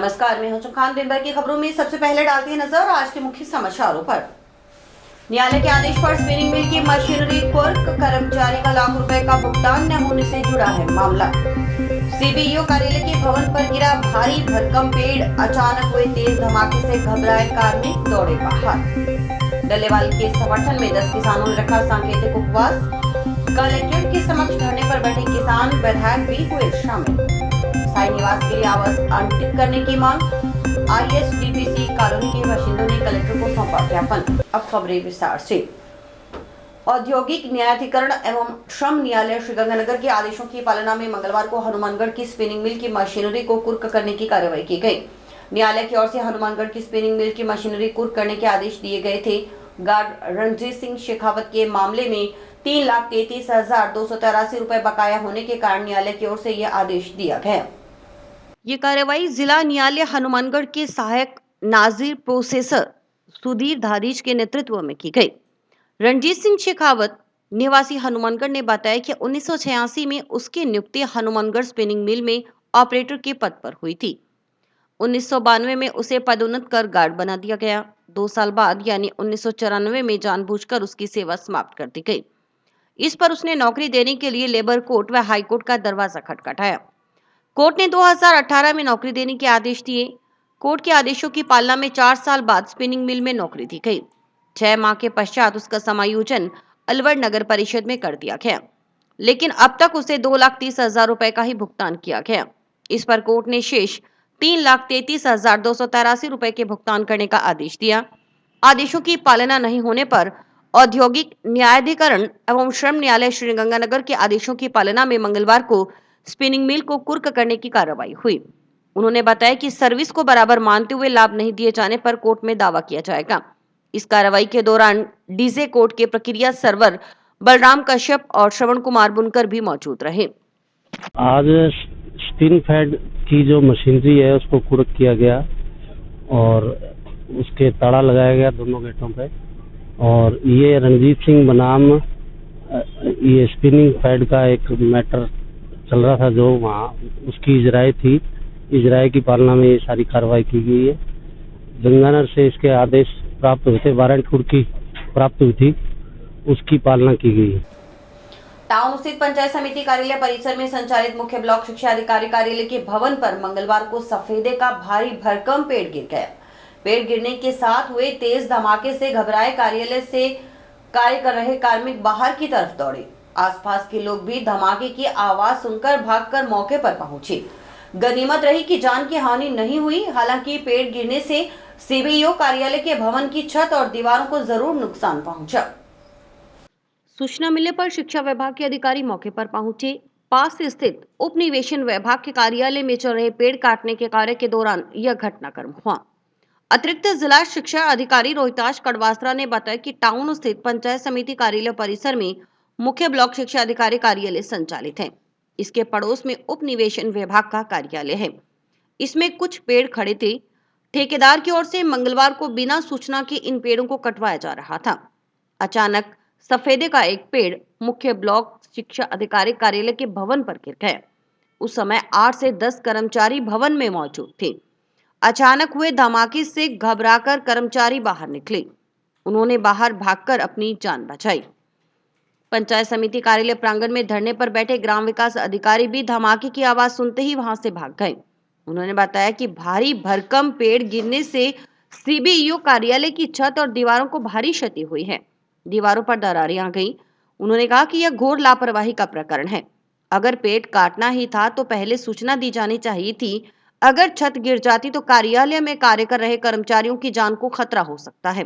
नमस्कार, मैं हूं खान। दिन भर की खबरों में सबसे पहले डालते हैं नजर आज के मुख्य समाचारों पर। न्यायालय के आदेश पर स्पिनिंग मिल की मशीनरी कुर्क, कर्मचारी का लाख रुपए का भुगतान न होने से जुड़ा है मामला। सीबीईओ कार्यालय के भवन पर गिरा भारी भरकम पेड़, अचानक हुए तेज धमाके से घबराए कार्मिक दौड़े बाहर। डल्लेवाल के समर्थन में 10 किसानों ने रखा सांकेतिक उपवास। कलेक्ट्रेट के समक्ष धरने पर बैठे किसान, विधायक भी हुए शामिल। स्थायी निवास के लिए आवास आवंटित करने की मांग। आईएसडीपीसी कॉलोनी के बाशिंदों ने कलेक्टर को सौंपा ज्ञापन। अब खबरें विस्तार से। औद्योगिक न्यायाधिकरण एवं श्रम न्यायालय श्रीगंगानगर के आदेशों की पालना में मंगलवार को हनुमानगढ़ की स्पिनिंग मिल की मशीनरी को कुर्क करने की कार्रवाई की गई। न्यायालय की ओर से हनुमानगढ़ की स्पिनिंग मिल की मशीनरी कुर्क करने के आदेश दिए गए थे। गार्ड रणजीत सिंह शेखावत के मामले में 3,33,283 रुपए बकाया होने के कारण न्यायालय की ओर से यह आदेश दिया गया। ये कार्रवाई जिला न्यायालय हनुमानगढ़ के सहायक नाजिर प्रोसेसर सुधीर धारीज के नेतृत्व में की गई। रणजीत सिंह शेखावत निवासी हनुमानगढ़ ने बताया कि 1986 में उसकी नियुक्ति हनुमानगढ़ स्पिनिंग मिल में ऑपरेटर के पद पर हुई थी। 1992 में उसे पदोन्नत कर गार्ड बना दिया गया। 2 साल बाद यानी 1994 में जानबूझकर उसकी सेवा समाप्त कर दी गई। इस पर उसने नौकरी देने के लिए लेबर कोर्ट व हाई कोर्ट का दरवाजा खटखटाया। कोर्ट ने 2018 में नौकरी देने के आदेश दिए। कोर्ट के आदेशों की पालना में 4 साल बाद स्पिनिंग मिल में नौकरी दी गई। 6 माह के पश्चात उसका समायोजन अलवर नगर परिषद में कर दिया गया, लेकिन अब तक उसे 2,30,000 रुपए का ही भुगतान किया गया। इस पर कोर्ट ने शेष 3,33,283 रुपए के भुगतान करने का आदेश दिया। आदेशों की पालना नहीं होने पर औद्योगिक न्यायाधिकरण एवं श्रम न्यायालय श्रीगंगानगर के आदेशों की पालना में मंगलवार को स्पिनिंग मिल को कुर्क करने की कार्रवाई हुई। उन्होंने बताया कि सर्विस को बराबर मानते हुए लाभ नहीं दिए जाने पर कोर्ट में दावा किया जाएगा। इस कार्रवाई के दौरान डीजे कोर्ट के प्रक्रिया सर्वर बलराम कश्यप और श्रवण कुमार बुनकर भी मौजूद रहे। आज स्पिन फैड की जो मशीनरी है उसको कुर्क किया गया और उसके ताला लगाया गया दोनों गेटों पे। और ये रणजीत सिंह बनाम ये स्पिनिंग फैड का एक मैटर चल रहा था जो वहाँ उसकी इजराई थी। इजराई की पालना में ये सारी कार्रवाई की गई है। गंगानगर से इसके आदेश प्राप्त हुए थे, वारंट कुर्की प्राप्त हुई थी, उसकी पालना की गई है। टाउन स्थित पंचायत समिति कार्यालय परिसर में संचालित मुख्य ब्लॉक शिक्षा अधिकारी कार्यालय के भवन पर मंगलवार को सफेदे का भारी भरकम पेड़ गिर गया। पेड़ गिरने के साथ हुए तेज धमाके से घबराए कार्यालय से कार्य कर रहे कार्मिक बाहर की तरफ दौड़े। आसपास के लोग भी धमाके की आवाज सुनकर भागकर मौके पर पहुंचे। गनीमत रही कि जान की हानि नहीं हुई। हालांकि पेड़ गिरने से सीबीईओ कार्यालय के भवन की छत और दीवारों को जरूर नुकसान पहुंचा। सूचना मिलने पर शिक्षा विभाग के अधिकारी मौके पर पहुंचे। पास स्थित उप निवेशन विभाग के कार्यालय में चल रहे पेड़ काटने के कार्य के दौरान यह घटनाक्रम हुआ। अतिरिक्त जिला शिक्षा अधिकारी रोहिताश कड़वासरा ने बताया कि टाउन स्थित पंचायत समिति कार्यालय परिसर में मुख्य ब्लॉक शिक्षा अधिकारी कार्यालय संचालित है। इसके पड़ोस में उप निवेशन विभाग का कार्यालय है। इसमें कुछ पेड़ खड़े थे। ठेकेदार की ओर से मंगलवार को बिना सूचना के इन पेड़ों को कटवाया जा रहा था। अचानक सफेदे का एक पेड़ मुख्य ब्लॉक शिक्षा अधिकारी कार्यालय के भवन पर गिर गया। उस समय 8 से 10 कर्मचारी भवन में मौजूद थे। अचानक हुए धमाके से घबराकर कर्मचारी बाहर निकले। उन्होंने बाहर भागकर अपनी जान बचाई। पंचायत समिति कार्यालय प्रांगण में धरने पर बैठे ग्राम विकास अधिकारी भी धमाके की आवाज सुनते ही वहां से भाग गए। उन्होंने बताया कि भारी भरकम पेड़ गिरने से सीबीईओ कार्यालय की छत और दीवारों को भारी क्षति हुई है। दीवारों पर दरारें आ गई। उन्होंने कहा कि यह घोर लापरवाही का प्रकरण है। अगर पेड़ काटना ही था तो पहले सूचना दी जानी चाहिए थी। अगर छत गिर जाती तो कार्यालय में कार्य कर रहे कर्मचारियों की जान को खतरा हो सकता है।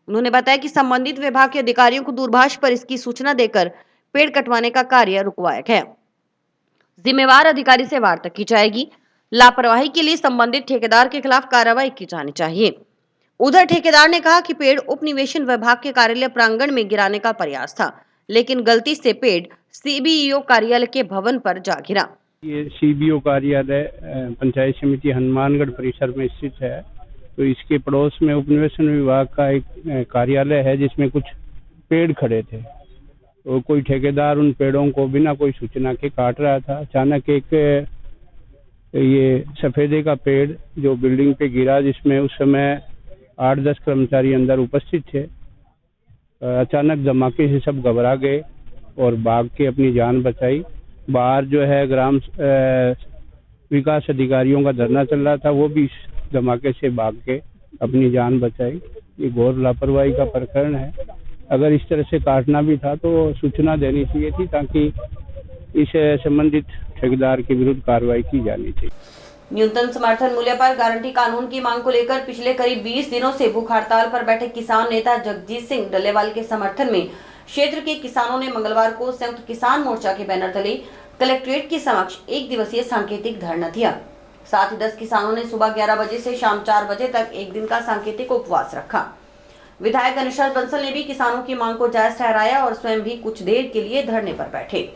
उन्होंने बताया कि संबंधित विभाग के अधिकारियों को दूरभाष पर इसकी सूचना देकर पेड़ कटवाने का कार्य रुकवाया गया। जिम्मेवार अधिकारी से वार्ता की जाएगी। लापरवाही के लिए संबंधित ठेकेदार के खिलाफ कार्रवाई की जानी चाहिए। उधर ठेकेदार ने कहा कि पेड़ उप निवेशन विभाग के कार्यालय प्रांगण में गिराने का प्रयास था, लेकिन गलती से पेड़ सीबीईओ कार्यालय के भवन पर जा गिरा। ये सीबीओ कार्यालय पंचायत समिति हनुमानगढ़ परिसर में स्थित है। तो इसके पड़ोस में उपनिवेशन विभाग का एक कार्यालय है जिसमें कुछ पेड़ खड़े थे। तो कोई ठेकेदार उन पेड़ों को बिना कोई सूचना के काट रहा था। अचानक एक ये सफेदे का पेड़ जो बिल्डिंग पे गिरा, जिसमें उस समय 8-10 कर्मचारी अंदर उपस्थित थे। अचानक धमाके से सब घबरा गए और भाग के अपनी जान बचाई। बाहर जो है ग्राम विकास अधिकारियों का धरना चल रहा था, वो भी इस धमाके से भाग के अपनी जान बचाई। ये घोर लापरवाही का प्रकरण है। अगर इस तरह से काटना भी था तो सूचना देनी चाहिए थी, ताकि इस संबंधित ठेकेदार के विरुद्ध कार्रवाई की जानी चाहिए। न्यूनतम समर्थन मूल्य पर गारंटी कानून की मांग को लेकर पिछले करीब 20 दिनों से भूख हड़ताल पर बैठे किसान नेता जगजीत सिंह डल्लेवाल के समर्थन में क्षेत्र के किसानों ने मंगलवार को संयुक्त किसान मोर्चा के बैनर तले कलेक्ट्रेट के समक्ष एक दिवसीय सांकेतिक धरना दिया। साथ ही 10 किसानों ने सुबह 11 बजे से शाम 4 बजे तक एक दिन का सांकेतिक उपवास रखा। विधायक गणेश बंसल ने भी किसानों की मांग को जायज ठहराया और स्वयं भी कुछ देर के लिए धरने पर बैठे।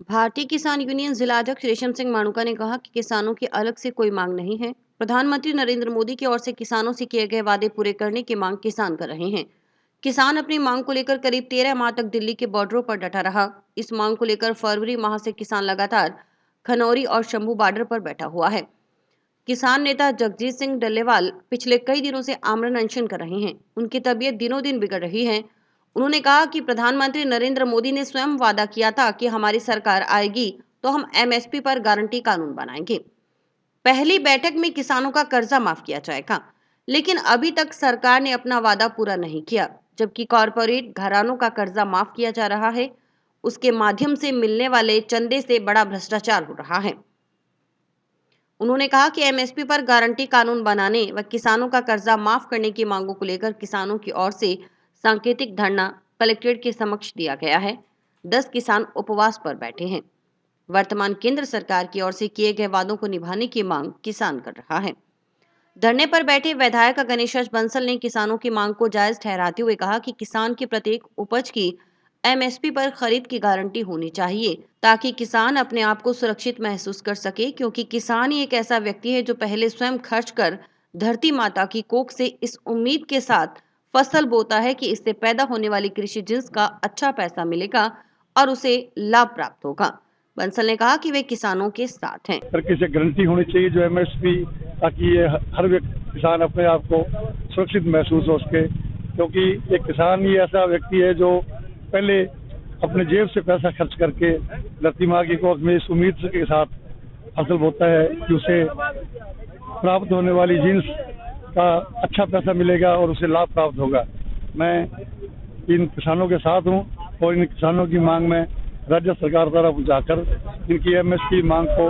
भारतीय किसान यूनियन जिला अध्यक्ष रेशम सिंह माणूका ने कहा कि किसानों की अलग से कोई मांग नहीं है। प्रधानमंत्री नरेंद्र मोदी की ओर से किसानों से किए गए वादे पूरे करने की मांग किसान कर रहे हैं। किसान अपनी मांग को लेकर करीब 13 माह तक दिल्ली के बॉर्डरों पर डटा रहा। इस मांग को लेकर फरवरी माह से किसान लगातार खनौरी और शंभू बॉर्डर पर बैठा हुआ है। किसान नेता जगजीत सिंह डल्लेवाल पिछले कई दिनों से आमरण अनशन कर रहे हैं। उनकी तबीयत दिनों दिन बिगड़ रही है। उन्होंने कहा कि प्रधानमंत्री नरेंद्र मोदी ने स्वयं वादा किया था कि हमारी सरकार आएगी तो हम एमएसपी पर गारंटी कानून बनाएंगे। पहली बैठक में किसानों का कर्जा माफ किया जाएगा, लेकिन अभी तक सरकार ने अपना वादा पूरा नहीं किया। जबकि कॉरपोरेट घरानों का कर्जा माफ किया जा रहा है, उसके माध्यम से मिलने वाले चंदे से बड़ा भ्रष्टाचार हो रहा है। उन्होंने कहा कि एमएसपी पर गारंटी कानून बनाने व किसानों का कर्जा माफ करने की मांगों को लेकर किसानों की ओर से सांकेतिक धरना कलेक्ट्रेट के समक्ष दिया गया है। 10 किसान उपवास पर बैठे हैं। वर्तमान केंद्र सरकार की ओर से किए गए वादों को निभाने की मांग किसान कर रहा है। धरने पर बैठे विधायक गणेश बंसल ने किसानों की मांग को जायज ठहराते हुए कहा कि किसान की प्रत्येक उपज की एमएसपी पर खरीद की गारंटी होनी चाहिए, ताकि किसान अपने आप को सुरक्षित महसूस कर सके, क्योंकि किसान ही एक ऐसा व्यक्ति है जो पहले स्वयं खर्च कर धरती माता की कोख से इस उम्मीद के साथ फसल बोता है कि इससे पैदा होने वाली कृषि जिन्स का अच्छा पैसा मिलेगा और उसे लाभ प्राप्त होगा। बंसल ने कहा कि वे किसानों के साथ हैं। सरकार से गारंटी होनी चाहिए जो एमएसपी, ताकि ये हर व्यक्ति किसान अपने आप को सुरक्षित महसूस हो सके, क्योंकि एक किसान ही ऐसा व्यक्ति है जो पहले अपने जेब से पैसा खर्च करके धरती माँ की कोख में इस उम्मीद के साथ फसल बोता है कि उसे प्राप्त होने वाली जिन्स का अच्छा पैसा मिलेगा और उसे लाभ प्राप्त होगा। मैं इन किसानों के साथ हूँ और इन किसानों की मांग में राज्य सरकार द्वारा जाकर इनकी एमएसपी मांग को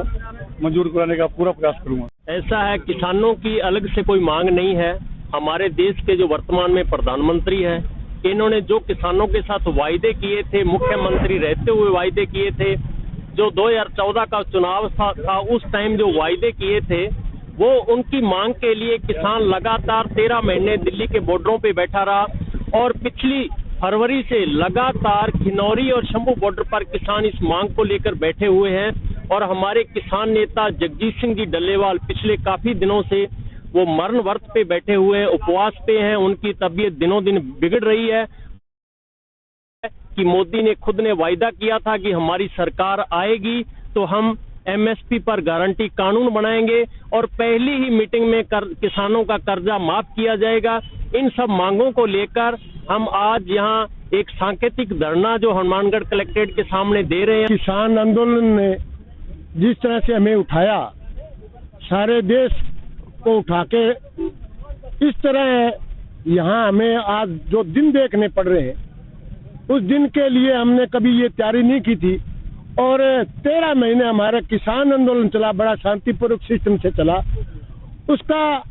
मंजूर कराने का पूरा प्रयास करूंगा। ऐसा है, किसानों की अलग से कोई मांग नहीं है। हमारे देश के जो वर्तमान में प्रधानमंत्री हैं, इन्होंने जो किसानों के साथ वायदे किए थे, मुख्यमंत्री रहते हुए वायदे किए थे, जो 2014 का चुनाव था उस टाइम जो वायदे किए थे, वो उनकी मांग के लिए किसान लगातार 13 महीने दिल्ली के बॉर्डरों पे बैठा रहा और पिछली फरवरी से लगातार खिनौरी और शंभू बॉर्डर पर किसान इस मांग को लेकर बैठे हुए हैं। और हमारे किसान नेता जगजीत सिंह जी डल्लेवाल पिछले काफी दिनों से वो मरण व्रत पे बैठे हुए हैं, उपवास पे हैं। उनकी तबीयत दिनों दिन बिगड़ रही है कि मोदी ने खुद ने वायदा किया था कि हमारी सरकार आएगी तो हम एमएसपी पर गारंटी कानून बनाएंगे और पहली ही मीटिंग में किसानों का कर्जा माफ किया जाएगा। इन सब मांगों को लेकर हम आज यहाँ एक सांकेतिक धरना जो हनुमानगढ़ कलेक्ट्रेट के सामने दे रहे हैं। किसान आंदोलन ने जिस तरह से हमें उठाया, सारे देश को उठा के इस तरह यहाँ हमें आज जो दिन देखने पड़ रहे हैं, उस दिन के लिए हमने कभी ये तैयारी नहीं की थी। और 13 महीने हमारा किसान आंदोलन चला, बड़ा शांतिपूर्वक सिस्टम से चला। उसका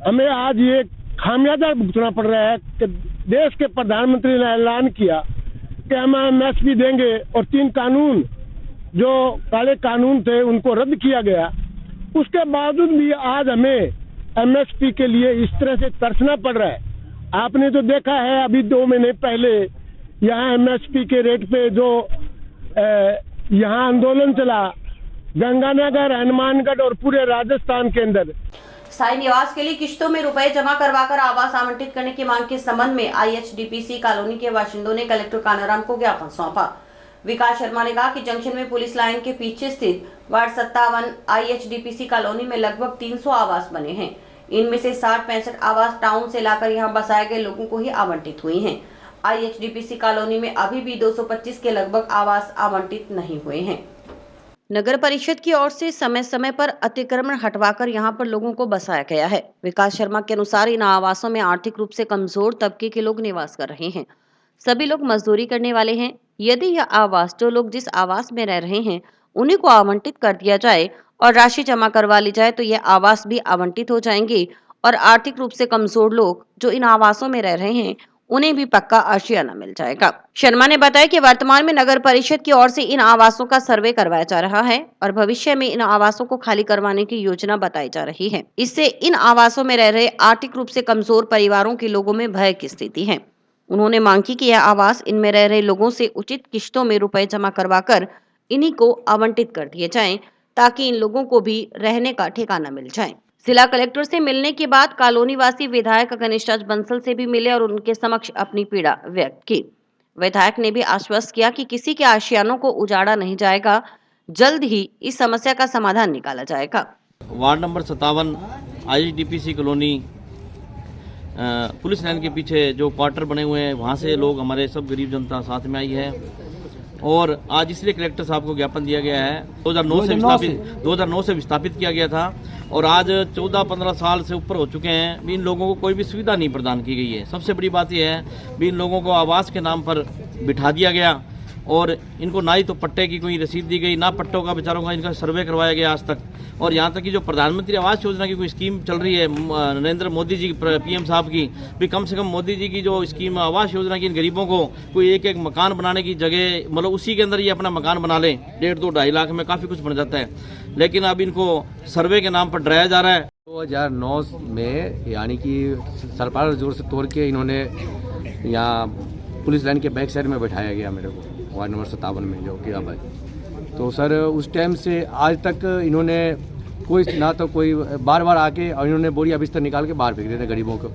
हमें आज ये खामियाजा भुगतना पड़ रहा है कि देश के प्रधानमंत्री ने ऐलान किया कि हम एमएसपी देंगे और 3 कानून जो काले कानून थे उनको रद्द किया गया। उसके बावजूद भी आज हमें एमएसपी के लिए इस तरह से तरसना पड़ रहा है। आपने तो देखा है, अभी 2 महीने पहले यहाँ एमएसपी के रेट पे जो यहाँ आंदोलन चला, गंगानगर, हनुमानगढ़ और पूरे राजस्थान के अंदर स्थायी निवास के लिए किश्तों में रुपए जमा करवाकर आवास आवंटित करने की मांग के संबंध में IHDPC कॉलोनी के बाशिंदों ने कलेक्टर कानाराम को ज्ञापन सौंपा। विकास शर्मा ने कहा कि जंक्शन में पुलिस लाइन के पीछे स्थित वार्ड 57 IHDPC कॉलोनी में लगभग 300 आवास बने हैं। इनमें से 60-65 आवास टाउन से लाकर यहां बसाए गए लोगों को ही आवंटित हुए हैं। IHDPC कॉलोनी में अभी भी 225 के लगभग आवास आवंटित नहीं हुए हैं। नगर परिषद की ओर से समय समय पर अतिक्रमण हटवाकर यहां पर लोगों को बसाया गया है। विकास शर्मा के अनुसार इन आवासों में आर्थिक रूप से कमजोर तबके के लोग निवास कर रहे हैं। सभी लोग मजदूरी करने वाले हैं। यदि यह आवास जो लोग जिस आवास में रह रहे हैं उन्हीं को आवंटित कर दिया जाए और राशि जमा करवा ली जाए तो यह आवास भी आवंटित हो जाएंगे और आर्थिक रूप से कमजोर लोग जो इन आवासों में रह रहे हैं उन्हें भी पक्का आशियाना मिल जाएगा। शर्मा ने बताया कि वर्तमान में नगर परिषद की ओर से इन आवासों का सर्वे करवाया जा रहा है और भविष्य में इन आवासों को खाली करवाने की योजना बताई जा रही है। इससे इन आवासों में रह रहे आर्थिक रूप से कमजोर परिवारों के लोगों में भय की स्थिति है। उन्होंने मांग की कि यह आवास इनमें रह रहे लोगों से उचित किश्तों में रुपए जमा करवाकर इन्हीं को आवंटित कर दिए जाएं ताकि इन लोगों को भी रहने का ठिकाना मिल जाए। जिला कलेक्टर से मिलने के बाद कॉलोनी वासी विधायक गणेशराज बंसल से भी मिले और उनके समक्ष अपनी पीड़ा व्यक्त की। विधायक ने भी आश्वस्त किया कि किसी के आशियानों को उजाड़ा नहीं जाएगा, जल्द ही इस समस्या का समाधान निकाला जाएगा। Ward number 57 IHDPC colony police line के पीछे जो क्वार्टर बने हुए हैं वहाँ से लोग हमारे सब गरीब जनता साथ में आई है और आज इसलिए कलेक्टर साहब को ज्ञापन दिया गया है। 2009 से विस्थापित किया गया था और आज 14-15 साल से ऊपर हो चुके हैं। भी इन लोगों को कोई भी सुविधा नहीं प्रदान की गई है। सबसे बड़ी बात यह है भी इन लोगों को आवास के नाम पर बिठा दिया गया और इनको ना ही तो पट्टे की कोई रसीद दी गई, ना पट्टों का बेचारों का इनका सर्वे करवाया गया आज तक। और यहाँ तक कि जो प्रधानमंत्री आवास योजना की कोई स्कीम चल रही है नरेंद्र मोदी जी PM साहब की, भी कम से कम मोदी जी की जो स्कीम आवास योजना की इन गरीबों को कोई एक मकान बनाने की जगह मतलब उसी के अंदर ये अपना मकान बना लें 1.5-2 लाख में काफ़ी कुछ बन जाता है। लेकिन अब इनको सर्वे के नाम पर डराया जा रहा है। 2009 में यानी कि सरकार जोर से तोड़ के इन्होंने यहाँ पुलिस लाइन के बैक साइड में बैठाया गया मेरे को वार्ड नंबर 57 में जो कि अब है। तो सर उस टाइम से आज तक इन्होंने कोई ना तो कोई बार बार आके और इन्होंने बोरिया बिस्तर निकाल के बाहर फेंक देते हैं गरीबों को।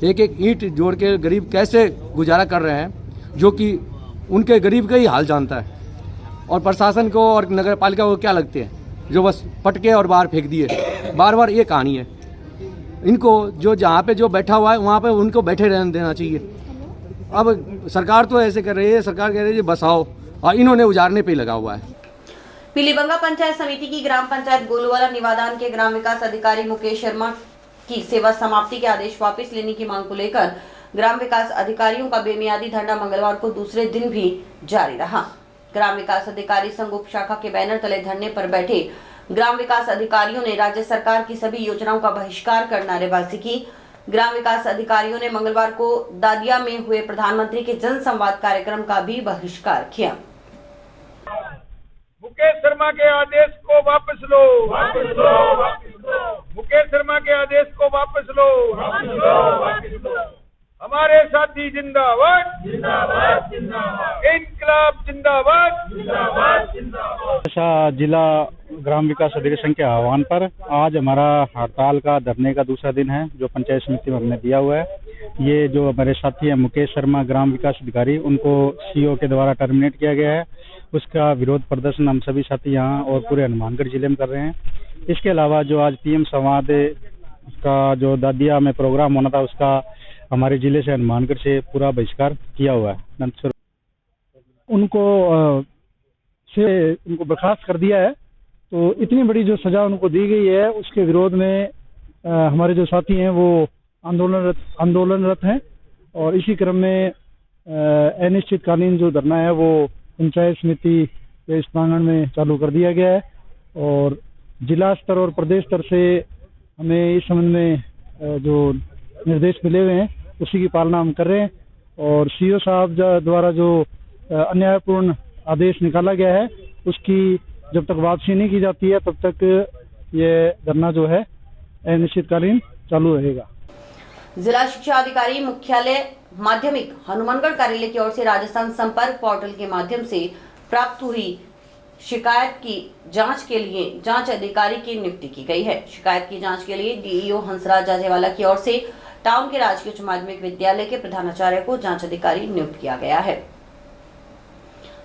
एक एक ईंट जोड़ के गरीब कैसे गुजारा कर रहे हैं जो कि उनके गरीब का ही हाल जानता है। और प्रशासन को और नगर पालिका को क्या लगते हैं जो बस पटके और बाहर फेंक दिए। बार बार ये कहानी है। इनको जो जहाँ पे जो बैठा हुआ है वहाँ पे उनको बैठे रहने देना चाहिए। अब सरकार तो ऐसे कर रही है, सरकार कह रही है बसाओ और इन्होंने उजाड़ने पे ही लगा हुआ है। पीलीबंगा पंचायत समिति की ग्राम पंचायत गोलूवाला निवादान के ग्राम विकास अधिकारी मुकेश शर्मा की सेवा समाप्ति के आदेश वापस लेने की मांग को लेकर ग्राम विकास अधिकारियों का बेमियादी धरना मंगलवार को दूसरे दिन भी जारी रहा। ग्राम विकास अधिकारी संघ उप शाखा के बैनर तले धरने पर बैठे ग्राम विकास अधिकारियों ने राज्य सरकार की सभी योजनाओं का बहिष्कार कर नारेबाजी की। ग्राम विकास अधिकारियों ने मंगलवार को दादिया में हुए प्रधानमंत्री के जन संवाद कार्यक्रम का भी बहिष्कार किया। मुकेश शर्मा के आदेश को वापस लो, वापस लो, वापस लो। मुकेश शर्मा के आदेश को वापस लो, वापस लो, वापस लो। हमारे साथी जिंदाबाद, जिंदाबाद, जिंदाबाद। इनकलाब जिंदाबाद, जिंदाबाद, जिंदाबाद। जिला ग्राम विकास अधिकारी संघ के आह्वान पर आज हमारा हड़ताल का धरने का दूसरा दिन है जो पंचायत समिति में हमने दिया हुआ है। ये जो हमारे साथी हैं मुकेश शर्मा ग्राम विकास अधिकारी, उनको CO के द्वारा टर्मिनेट किया गया है। उसका विरोध प्रदर्शन हम सभी साथी यहाँ और पूरे हनुमानगढ़ जिले में कर रहे हैं। इसके अलावा जो आज PM संवाद का जो दादिया में प्रोग्राम होना था उसका हमारे जिले से हनुमानगढ़ से पूरा बहिष्कार किया हुआ है। उनको बर्खास्त कर दिया है। तो इतनी बड़ी जो सजा उनको दी गई है उसके विरोध में हमारे जो साथी हैं वो आंदोलनरत हैं और इसी क्रम में अनिश्चितकालीन जो धरना है वो पंचायत समिति के इस प्रांगण में चालू कर दिया गया है। और जिला स्तर और प्रदेश स्तर से हमें इस संबंध में जो निर्देश मिले हुए हैं उसी की पालना हम कर रहे हैं। और CO साहब द्वारा जो अन्यायपूर्ण आदेश निकाला गया है उसकी जब तक वापसी नहीं की जाती है तब तक ये धरना जो है अनिश्चितकालीन चालू रहेगा। जिला शिक्षा अधिकारी मुख्यालय माध्यमिक हनुमानगढ़ कार्यालय की ओर से राजस्थान संपर्क पोर्टल के माध्यम से प्राप्त हुई शिकायत की जांच के लिए जांच अधिकारी की नियुक्ति की गई है। शिकायत की जांच के लिए डीईओ हंसराज जाजेवाला की ओर से टाउन के राजकीय उच्च माध्यमिक विद्यालय के प्रधानाचार्य को जांच अधिकारी नियुक्त किया गया है।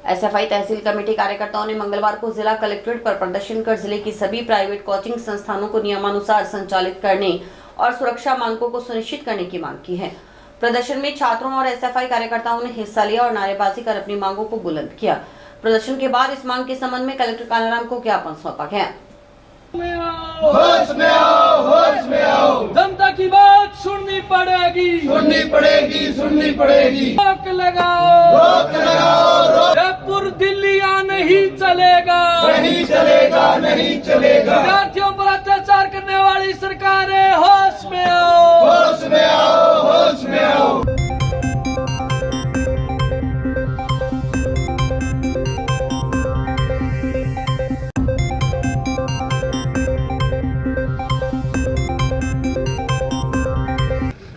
एसएफआई तहसील कमेटी कार्यकर्ताओं ने मंगलवार को जिला कलेक्ट्रेट पर प्रदर्शन कर जिले की सभी प्राइवेट कोचिंग संस्थानों को नियमानुसार संचालित करने और सुरक्षा मानकों को सुनिश्चित करने की मांग की है। प्रदर्शन में छात्रों और एसएफआई कार्यकर्ताओं ने हिस्सा लिया और नारेबाजी कर अपनी मांगों को बुलंद किया। प्रदर्शन के बाद इस मांग के संबंध में कलेक्टर कानाराम को ज्ञापन सौंपा गया। होश में आओ, होश में आओ। जनता की बात सुननी पड़ेगी, सुननी पड़ेगी, सुननी पड़ेगी। रोक लगाओ, रोक लगाओ। जयपुर दिल्ली नहीं चलेगा, नहीं चलेगा, नहीं चलेगा। विद्यार्थियों पर अत्याचार करने वाली सरकारें होश में आओ, होश में आओ, होश में आओ।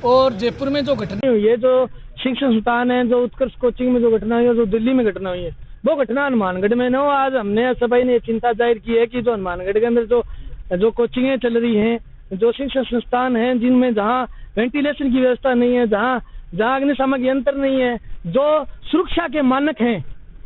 और जयपुर में जो घटना हुई है, जो शिक्षण संस्थान है, जो उत्कर्ष कोचिंग में जो घटना हुई है, जो दिल्ली में घटना हुई है, वो घटना हनुमानगढ़ में न हो। आज हमने सभी ने चिंता जाहिर की है कि जो हनुमानगढ़ के अंदर जो कोचिंगें चल रही हैं, जो शिक्षण संस्थान हैं, जिनमें जहाँ वेंटिलेशन की व्यवस्था नहीं है, जहाँ अग्निशामक यंत्र नहीं है, जो सुरक्षा के मानक हैं,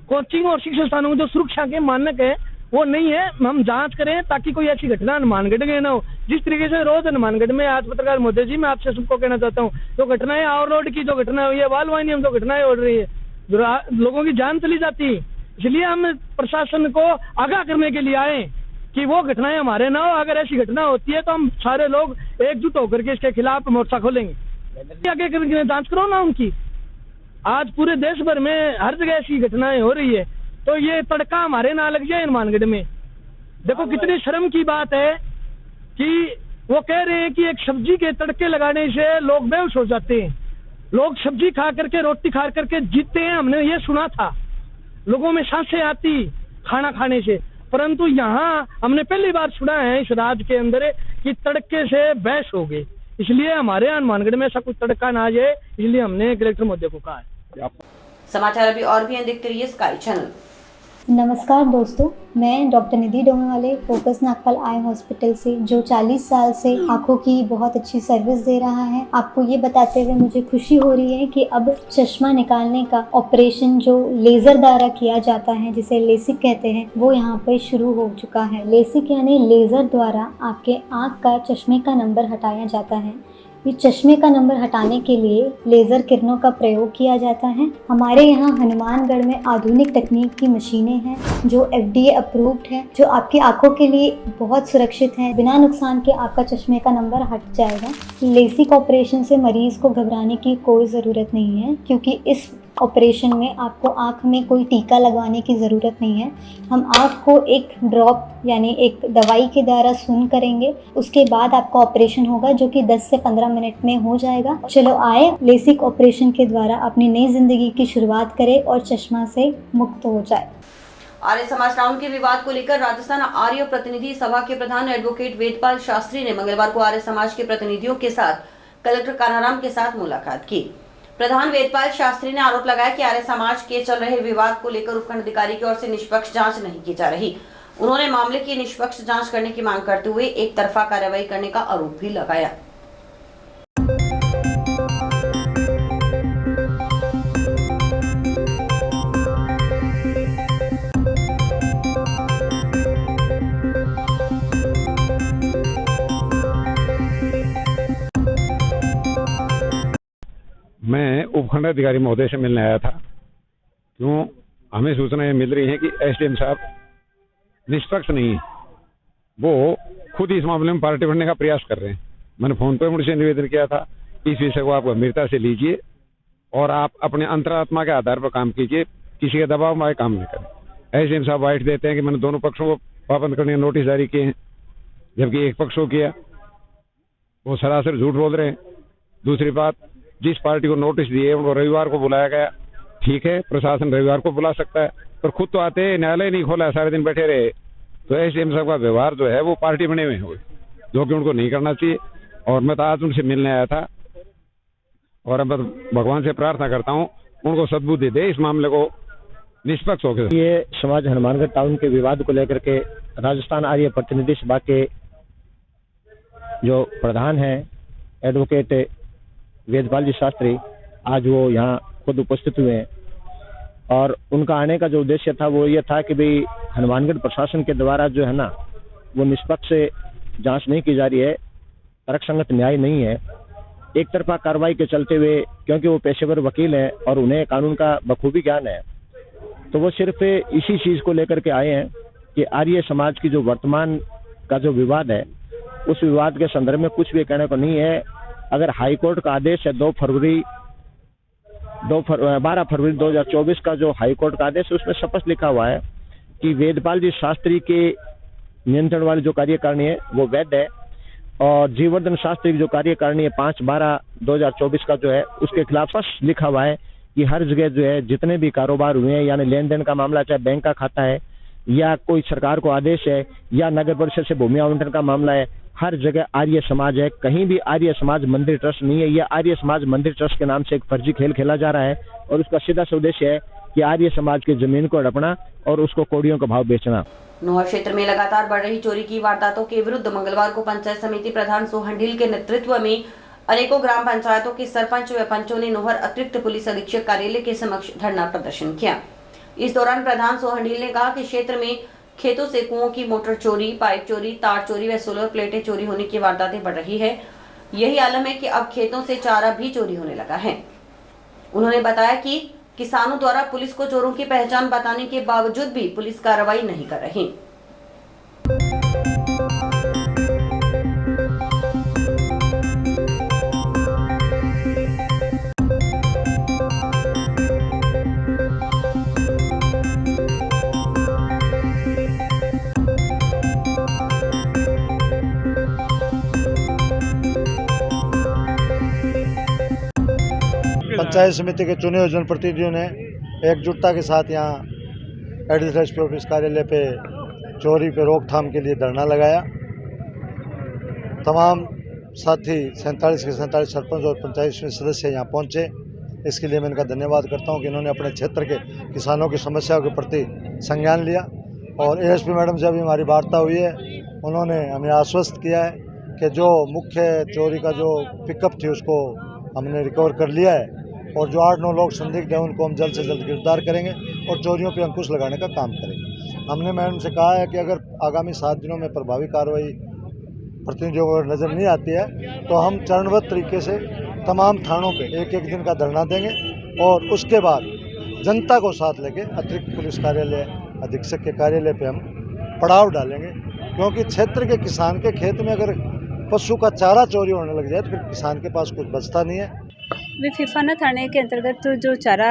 कोचिंग और शिक्षण संस्थानों में जो सुरक्षा के मानक है वो नहीं है। हम जांच करें ताकि कोई ऐसी घटना हनुमानगढ़ में न हो। जिस तरीके से रोज हनुमानगढ़ में, आज पत्रकार महोदय जी, मैं आपसे सबको कहना चाहता हूँ, जो घटनाएं ओवरलोड की जो घटना हुई है, वालवानी में जो घटनाएं हो रही है, लोगों की जान चली जाती है। इसलिए हम प्रशासन को आगाह करने के लिए आए कि वो घटनाएं हमारे ना हो। अगर ऐसी घटना होती है तो हम सारे लोग एकजुट होकर के इसके खिलाफ मोर्चा खोलेंगे। आगे करके जांच करो ना उनकी। आज पूरे देश भर में हर जगह ऐसी घटनाएं हो रही है, तो ये तड़का हमारे ना लग जाए हनुमानगढ़ में। देखो कितनी शर्म की बात है कि वो कह रहे हैं कि एक सब्जी के तड़के लगाने से लोग बेहोश हो जाते हैं। लोग सब्जी खा करके, रोटी खा करके जीते हैं, हमने ये सुना था। लोगों में सांसें आती खाना खाने से, परंतु यहाँ हमने पहली बार सुना है इस राज्य के अंदर कि तड़के से बहस हो गई। इसलिए हमारे हनुमानगढ़ में ऐसा कुछ तड़का ना आ जाए, इसलिए हमने कलेक्टर महोदय को कहा है। समाचार अभी और भी देखते रहिए स्काई चैनल। नमस्कार दोस्तों, मैं डॉक्टर निधि डोंगरवाले फोकस नागपाल आई हॉस्पिटल से, जो 40 साल से आँखों की बहुत अच्छी सर्विस दे रहा है। आपको ये बताते हुए मुझे खुशी हो रही है कि अब चश्मा निकालने का ऑपरेशन जो लेज़र द्वारा किया जाता है, जिसे लेसिक कहते हैं, वो यहाँ पर शुरू हो चुका है। लेसिक यानी लेज़र द्वारा आपके आँख का चश्मे का नंबर हटाया जाता है। ये चश्मे का नंबर हटाने के लिए लेज़र किरणों का प्रयोग किया जाता है। हमारे यहाँ हनुमानगढ़ में आधुनिक तकनीक की मशीनें हैं जो FDA अप्रूव्ड है, जो आपकी आंखों के लिए बहुत सुरक्षित हैं। बिना नुकसान के आपका चश्मे का नंबर हट जाएगा। लेसिक ऑपरेशन से मरीज़ को घबराने की कोई ज़रूरत नहीं है, क्योंकि इस ऑपरेशन में आपको आँख में कोई टीका लगवाने की ज़रूरत नहीं है। हम आँख को एक ड्रॉप यानी एक दवाई के द्वारा सून करेंगे, उसके बाद आपका ऑपरेशन होगा, जो कि 10 से 15 मिनट में हो जाएगा। चलो आए, लेसिक ऑपरेशन के द्वारा अपनी नई जिंदगी की शुरुआत करें और चश्मा से मुक्त हो जाए। आर्य समाज टाउन के विवाद को लेकर राजस्थान आर्य प्रतिनिधि सभा के प्रधान एडवोकेट वेदपाल शास्त्री ने मंगलवार को आर्य समाज के प्रतिनिधियों के साथ कलेक्टर कानाराम के साथ मुलाकात की। प्रधान वेदपाल शास्त्री ने आरोप लगाया कि आर्य समाज के चल रहे विवाद को लेकर उपखंड अधिकारी की ओर से निष्पक्ष जांच नहीं की जा रही। उन्होंने मामले की निष्पक्ष जांच करने की मांग करते हुए एक तरफा कार्रवाई करने का आरोप भी लगाया। मैं उपखंड अधिकारी महोदय से मिलने आया था। क्यों हमें सूचनाएं मिल रही हैं कि एसडीएम साहब निष्पक्ष नहीं है, वो खुद इस मामले में पार्टी बढ़ने का प्रयास कर रहे हैं। मैंने फोन पर मुझसे निवेदन किया था इस विषय को आप गंभीरता से लीजिए और आप अपने अंतरात्मा के आधार पर काम कीजिए, किसी के दबाव में काम नहीं करें। एसडीएम साहब वाइट देते हैं कि मैंने दोनों पक्षों को पाबंद करने के नोटिस जारी किए हैं, जबकि एक पक्ष को किया। वो सरासर झूठ बोल रहे हैं। दूसरी बात, जिस पार्टी को नोटिस दिए उनको रविवार को बुलाया गया, ठीक है, प्रशासन रविवार को बुला सकता है, पर खुद तो आते न्यायालय नहीं खोला, सारे दिन बैठे रहे। तो एसडीएम साहब का व्यवहार जो है वो पार्टी बने हुए हो, जो कि उनको नहीं करना चाहिए। और मैं तो आज उनसे मिलने आया था और अब भगवान से प्रार्थना करता हूँ उनको सद्बुद्धि दे, इस मामले को निष्पक्ष होकर। ये समाज हनुमानगढ़ टाउन के विवाद को लेकर के राजस्थान आर्य प्रतिनिधि सभा के जो प्रधान हैं एडवोकेट वेदपाल जी शास्त्री, आज वो यहाँ खुद उपस्थित हुए हैं और उनका आने का जो उद्देश्य था वो ये था कि भाई हनुमानगढ़ प्रशासन के द्वारा जो है ना वो निष्पक्ष जांच नहीं की जा रही है, तर्कसंगत न्याय नहीं है, एक तरफा कार्रवाई के चलते हुए, क्योंकि वो पेशेवर वकील हैं और उन्हें कानून का बखूबी ज्ञान है, तो वो सिर्फ इसी चीज को लेकर के आए हैं कि आर्य समाज की जो वर्तमान का जो विवाद है उस विवाद के संदर्भ में कुछ भी कहने को नहीं है। अगर हाईकोर्ट का आदेश है 12 फरवरी 2024 का जो हाईकोर्ट का आदेश है उसमें स्पष्ट लिखा हुआ है कि वेदपाल जी शास्त्री के नियंत्रण वाली जो कार्यकारिणी है वो वैध है और जीवर्धन शास्त्री की जो कार्यकारिणी है 5/12/2024 का जो है उसके खिलाफ स्पष्ट लिखा हुआ है कि हर जगह जो है जितने भी कारोबार हुए हैं, यानी लेन देन का मामला, चाहे बैंक का खाता है या कोई सरकार को आदेश है या नगर परिषद से भूमि आवंटन का मामला है, हर जगह आर्य समाज है। कहीं भी आर्य समाज मंदिर ट्रस्ट नहीं है। यह आर्य समाज मंदिर ट्रस्ट के नाम से एक फर्जी खेल खेला जा रहा है और उसका सीधा सा उद्देश्य है कि आर्य समाज की जमीन को हड़पना और उसको कौड़ियों का भाव बेचना। नोहर क्षेत्र में लगातार बढ़ रही चोरी की वारदातों के विरुद्ध मंगलवार को पंचायत समिति प्रधान सोहंडील के नेतृत्व में अनेकों ग्राम पंचायतों के सरपंच व पंचों ने नोहर अतिरिक्त पुलिस अधीक्षक कार्यालय के समक्ष धरना प्रदर्शन किया। इस दौरान प्रधान सोहंडील ने कहा कि क्षेत्र में खेतों से कुओं की मोटर चोरी, पाइप चोरी, तार चोरी व सोलर प्लेटें चोरी होने की वारदातें बढ़ रही है। यही आलम है कि अब खेतों से चारा भी चोरी होने लगा है। उन्होंने बताया कि किसानों द्वारा पुलिस को चोरों की पहचान बताने के बावजूद भी पुलिस कार्रवाई नहीं कर रही। पंचायत समिति के चुने हुए जनप्रतिनिधियों ने एकजुटता के साथ यहाँ एडिशनल एसपी ऑफिस कार्यालय पे चोरी पे रोकथाम के लिए धरना लगाया। तमाम साथी 47 के 47 सरपंच और पंचायत समिति सदस्य यहाँ पहुँचे। इसके लिए मैं इनका धन्यवाद करता हूँ कि इन्होंने अपने क्षेत्र के किसानों की समस्याओं के प्रति संज्ञान लिया। और एएसपी मैडम से अभी हमारी वार्ता हुई है, उन्होंने हमें आश्वस्त किया है कि जो मुख्य चोरी का जो पिकअप थी उसको हमने रिकवर कर लिया है और जो 8-9 लोग संदिग्ध हैं उनको हम जल्द से जल्द गिरफ्तार करेंगे और चोरियों पे अंकुश लगाने का काम करेंगे। हमने मैडम से कहा है कि अगर आगामी 7 दिनों में प्रभावी कार्रवाई प्रतिनिधियों को नज़र नहीं आती है तो हम चरणबद्ध तरीके से तमाम थानों पे एक दिन का धरना देंगे और उसके बाद जनता को साथ लेके अतिरिक्त पुलिस कार्यालय अधीक्षक के कार्यालय पे हम पड़ाव डालेंगे, क्योंकि क्षेत्र के किसान के खेत में अगर पशु का चारा चोरी होने लग जाए तो फिर किसान के पास कुछ बचता नहीं है। फिफाना थाने के अंतर्गत तो जो चारा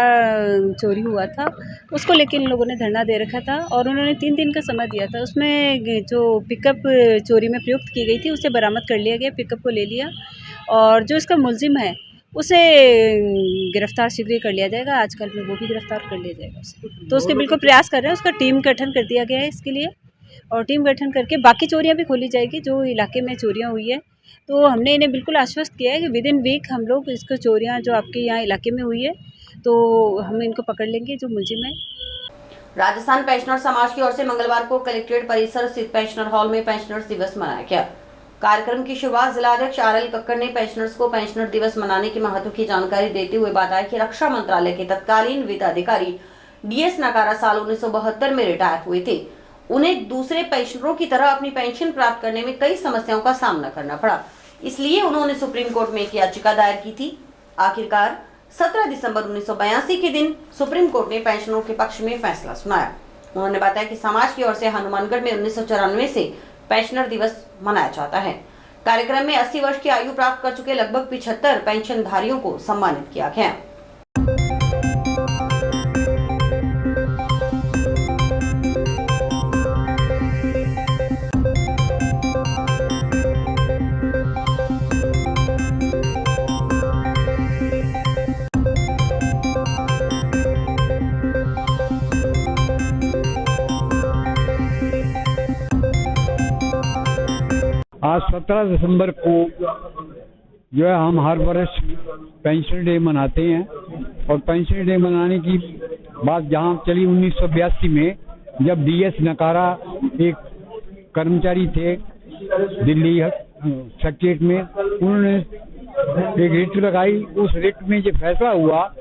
चोरी हुआ था उसको लेकर इन लोगों ने धरना दे रखा था और उन्होंने 3 दिन का समय दिया था। उसमें जो पिकअप चोरी में प्रयुक्त की गई थी उसे बरामद कर लिया गया, पिकअप को ले लिया और जो इसका मुलजिम है उसे गिरफ्तार शीघ्र कर लिया जाएगा। आजकल में वो भी गिरफ्तार कर लिया जाएगा उसे, तो उसके बिल्कुल प्रयास कर रहे हैं। उसका टीम गठन कर दिया गया है इसके लिए और टीम गठन करके बाकी चोरियां भी खोली जाएगी जो इलाके में चोरियां हुई है। तो हमने इन्हें बिल्कुल आश्वस्त किया है कि विद इन वीक हम लोग इसको चोरियां जो आपके यहाँ इलाके में हुई है तो हम इनको पकड़ लेंगे जो मुलजिम है। राजस्थान पेंशनर समाज की ओर से मंगलवार को कलेक्ट्रेट परिसर स्थित पेंशनर हॉल में पेंशनर्स दिवस मनाया गया। कार्यक्रम की शुरुआत जिलाध्यक्ष RL कक्कड़ ने पेंशनर्स को पेंशनर दिवस मनाने के महत्व की जानकारी देते हुए बताया कि रक्षा मंत्रालय के तत्कालीन वित्त अधिकारी DS नकारा साल 1972 में रिटायर हुए थे। उन्हें दूसरे पेंशनरों की तरह अपनी पेंशन प्राप्त करने में कई समस्याओं का सामना करना पड़ा, इसलिए उन्होंने सुप्रीम कोर्ट में एक याचिका दायर की थी। आखिरकार 17 दिसंबर 1982 के दिन सुप्रीम कोर्ट ने पेंशनरों के पक्ष में फैसला सुनाया। उन्होंने बताया कि समाज की ओर से हनुमानगढ़ में 1994 से पेंशनर दिवस मनाया जाता है। कार्यक्रम में 80 वर्ष की आयु प्राप्त कर चुके लगभग 75 पेंशनधारियों को सम्मानित किया गया। आज 17 दिसंबर को जो है हम हर वर्ष पेंशन डे मनाते हैं और पेंशन डे मनाने की बात जहाँ चली 1982 में, जब डीएस नकारा एक कर्मचारी थे दिल्ली सेक्रेटरीट में, उन्होंने एक रिट लगाई। उस रिट में ये फैसला हुआ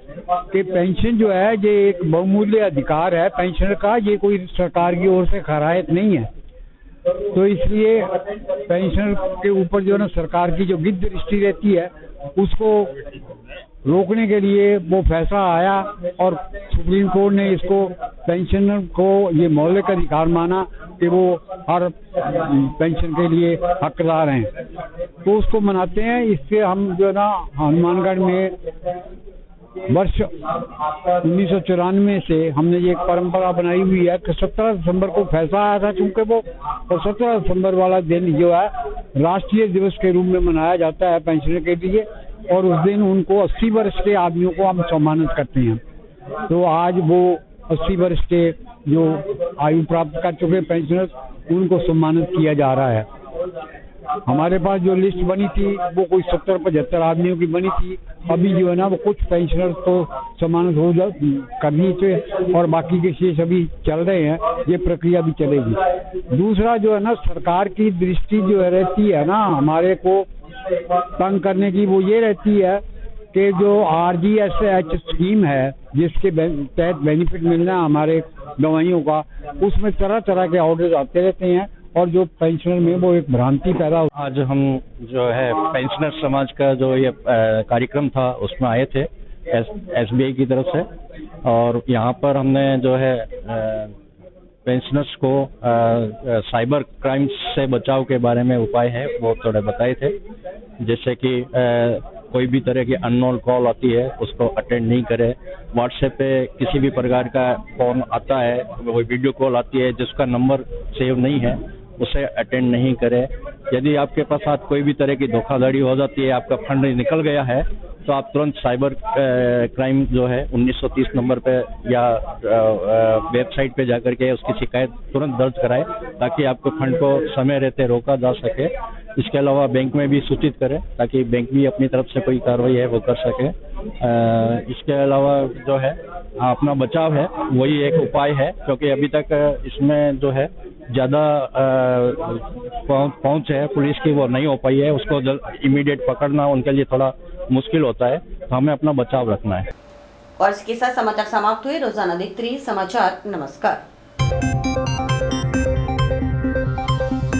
कि पेंशन जो है ये एक बहुमूल्य अधिकार है पेंशनर का, ये कोई सरकार की ओर से खरायत नहीं है। तो इसलिए पेंशनर के ऊपर जो है ना सरकार की जो गिद्ध दृष्टि रहती है उसको रोकने के लिए वो फैसला आया और सुप्रीम कोर्ट ने इसको पेंशनर को ये मौलिक अधिकार माना कि वो हर पेंशन के लिए हकदार हैं, तो उसको मनाते हैं। इससे हम जो है ना हनुमानगढ़ में वर्ष 1994 से हमने ये एक परंपरा बनाई हुई है कि 17 दिसंबर को फैसला आया था, चूंकि वो और 17 दिसंबर वाला दिन जो है राष्ट्रीय दिवस के रूप में मनाया जाता है पेंशनर के लिए, और उस दिन उनको 80 वर्ष के आदमियों को हम सम्मानित करते हैं। तो आज वो 80 वर्ष के जो आयु प्राप्त कर चुके पेंशनर उनको सम्मानित किया जा रहा है। हमारे पास जो लिस्ट बनी थी वो कोई 70-75 आदमियों की बनी थी। अभी जो है ना वो कुछ पेंशनर तो सम्मानित हो करनी चाहिए और बाकी के शेष अभी चल रहे हैं, ये प्रक्रिया भी चलेगी। दूसरा जो है ना सरकार की दृष्टि जो है रहती है ना हमारे को तंग करने की, वो ये रहती है कि जो RGSH स्कीम है जिसके तहत बेनिफिट मिलना है हमारे गवाहियों का, उसमें तरह तरह के ऑर्डर्स आते रहते हैं और जो पेंशनर में वो एक भ्रांति पैदा। आज हम जो है पेंशनर समाज का जो ये कार्यक्रम था उसमें आए थे SBI की तरफ से, और यहाँ पर हमने जो है पेंशनर्स को साइबर क्राइम्स से बचाव के बारे में उपाय है वो थोड़े बताए थे, जैसे कि कोई भी तरह की अननोन कॉल आती है उसको अटेंड नहीं करे। व्हाट्सएप पे किसी भी प्रकार का फोन आता है, कोई वीडियो कॉल आती है जिसका नंबर सेव नहीं है उसे अटेंड नहीं करे। यदि आपके पास साथ कोई भी तरह की धोखाधड़ी हो जाती है, आपका फंड निकल गया है, तो आप तुरंत साइबर क्राइम जो है 1930 नंबर पे या वेबसाइट पे जाकर के उसकी शिकायत तुरंत दर्ज कराएं ताकि आपके फंड को समय रहते रोका जा सके। इसके अलावा बैंक में भी सूचित करें ताकि बैंक भी अपनी तरफ से कोई कार्रवाई है वो कर सके। इसके अलावा जो है अपना बचाव है वही एक उपाय है, क्योंकि अभी तक इसमें जो है ज़्यादा पहुंच है पुलिस की वो नहीं हो पाई है, उसको इमीडिएट पकड़ना उनके लिए थोड़ा मुश्किल होता है, तो हमें अपना बचाव रखना है। और इसके साथ समाचार समाप्त हुए। रोजाना देखते रहिए समाचार। नमस्कार।